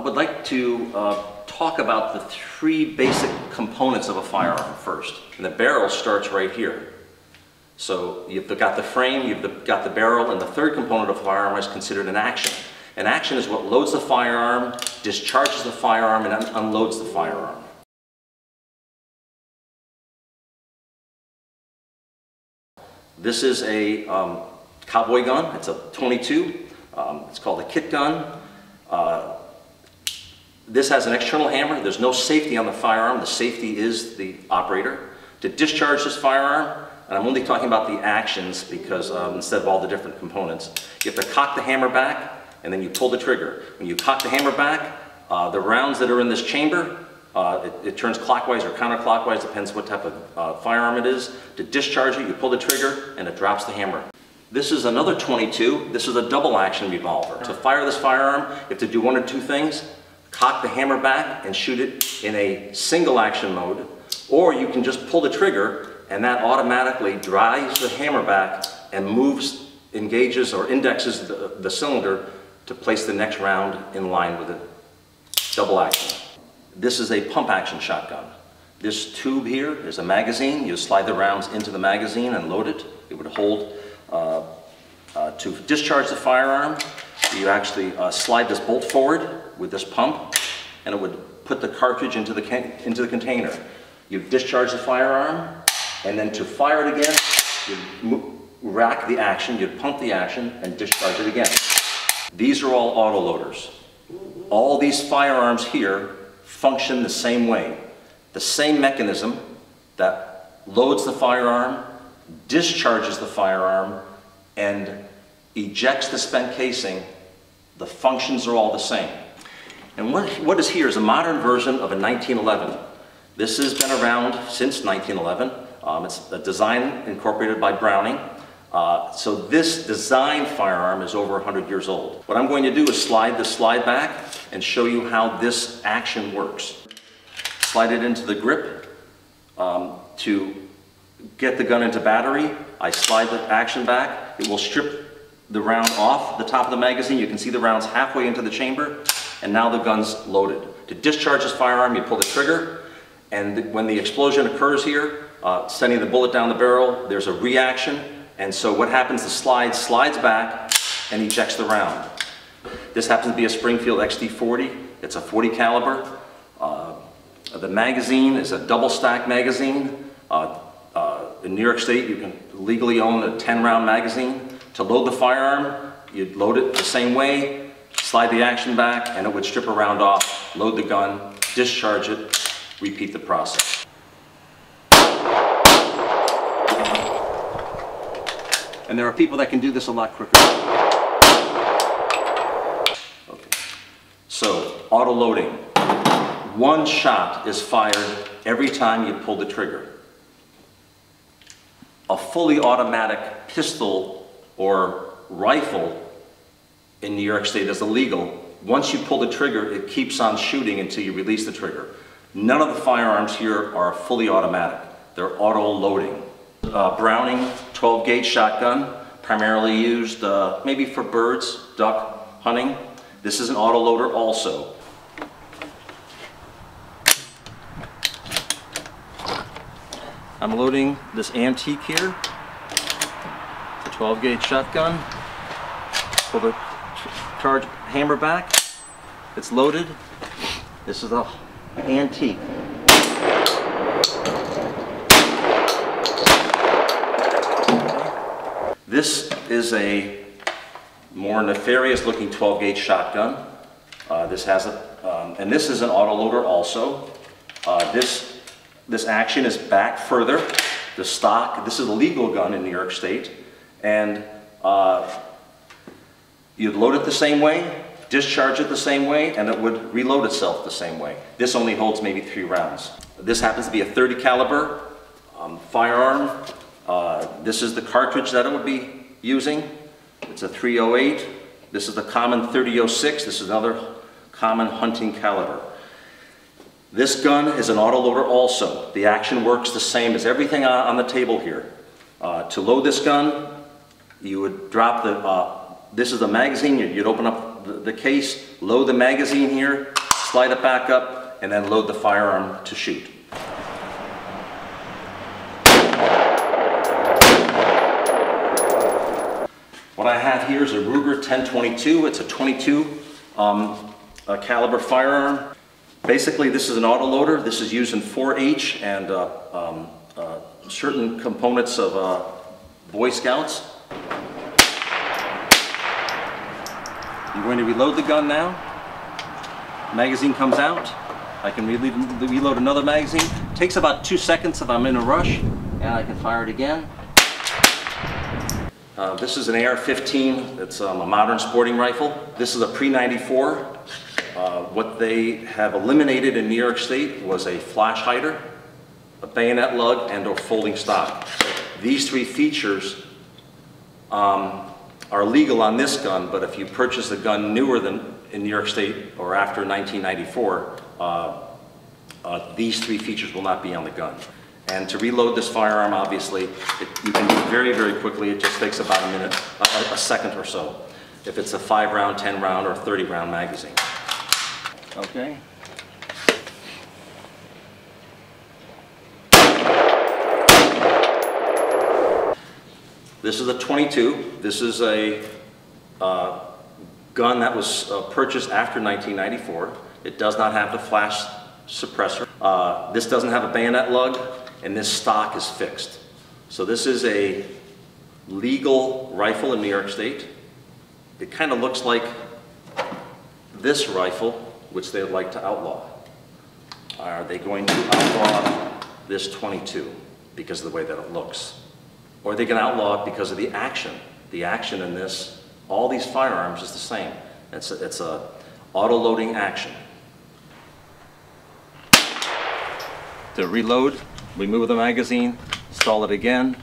would like to talk about the three basic components of a firearm first. And the barrel starts right here. So you've got the frame, you've got the barrel, and the third component of a firearm is considered an action. An action is what loads the firearm, discharges the firearm, and unloads the firearm. This is a cowboy gun. It's a .22. It's called a kit gun. This has an external hammer. There's no safety on the firearm. The safety is the operator. To discharge this firearm, and I'm only talking about the actions because instead of all the different components, you have to cock the hammer back and then you pull the trigger. When you cock the hammer back, the rounds that are in this chamber, it turns clockwise or counterclockwise, depends what type of firearm it is. To discharge it, you pull the trigger and it drops the hammer. This is another .22. This is a double action revolver. To fire this firearm, you have to do one or two things. Cock the hammer back and shoot it in a single action mode, or you can just pull the trigger and that automatically drives the hammer back and moves, engages or indexes the cylinder to place the next round in line with it. Double action. This is a pump action shotgun. This tube here is a magazine. You slide the rounds into the magazine and load it. It would hold to discharge the firearm. You actually slide this bolt forward with this pump, and it would put the cartridge into the container. You discharge the firearm, and then to fire it again, you rack the action, you pump the action, and discharge it again. These are all autoloaders. All these firearms here function the same way. The same mechanism that loads the firearm, discharges the firearm, and ejects the spent casing. The functions are all the same. And what is here is a modern version of a 1911. This has been around since 1911. It's a design incorporated by Browning. So this design firearm is over 100 years old. What I'm going to do is slide the slide back and show you how this action works. Slide it into the grip. To get the gun into battery, I slide the action back. It will strip the round off the top of the magazine. You can see the rounds halfway into the chamber, and now the gun's loaded. To discharge this firearm, you pull the trigger, and when the explosion occurs here, sending the bullet down the barrel, there's a reaction, and so what happens, the slide slides back and ejects the round. This happens to be a Springfield XD 40. It's a .40 caliber. The magazine is a double stack magazine. In New York State, you can legally own a 10-round magazine. To load the firearm, you'd load it the same way, slide the action back, and it would strip a round off, load the gun, discharge it, repeat the process. And there are people that can do this a lot quicker. Okay. So, auto loading. One shot is fired every time you pull the trigger. A fully automatic pistol or rifle in New York State is illegal. Once you pull the trigger, it keeps on shooting until you release the trigger. None of the firearms here are fully automatic. They're auto loading. Browning 12-gauge shotgun, primarily used maybe for birds, duck hunting. This is an auto loader also. I'm loading this antique here. 12-gauge shotgun. Pull the charge hammer back. It's loaded. This is an antique. This is a more nefarious looking 12-gauge shotgun. This has and this is an autoloader also. This action is back further. The stock, this is a legal gun in New York State. And you'd load it the same way, discharge it the same way, and it would reload itself the same way. This only holds maybe 3 rounds. This happens to be a .30 caliber firearm. This is the cartridge that it would be using. It's a .308. This is the common .30-06. This is another common hunting caliber. This gun is an autoloader also. The action works the same as everything on the table here. To load this gun, you would drop the, this is the magazine, you'd open up the case, load the magazine here, slide it back up, and then load the firearm to shoot. What I have here is a Ruger 1022. It's a 22 caliber firearm. Basically, this is an autoloader. This is used in 4-H and certain components of Boy Scouts. I'm going to reload the gun now. Magazine comes out. I can reload another magazine. It takes about 2 seconds if I'm in a rush, and I can fire it again. This is an AR-15. It's a modern sporting rifle. This is a pre-94. What they have eliminated in New York State was a flash hider, a bayonet lug, and/or folding stock. These 3 features are legal on this gun, but if you purchase a gun newer than in New York State or after 1994, these 3 features will not be on the gun. And to reload this firearm, obviously, you can do it very, very quickly. It just takes about a minute, a second or so, if it's a 5-round, 10-round, or 30-round magazine. Okay. This is a 22. This is a gun that was purchased after 1994. It does not have the flash suppressor. This doesn't have a bayonet lug, and this stock is fixed. So this is a legal rifle in New York State. It kind of looks like this rifle, which they would like to outlaw. Are they going to outlaw this 22 because of the way that it looks? Or are they going to outlaw it because of the action? The action in this, all these firearms is the same. It's a auto-loading action. To reload, remove the magazine, install it again,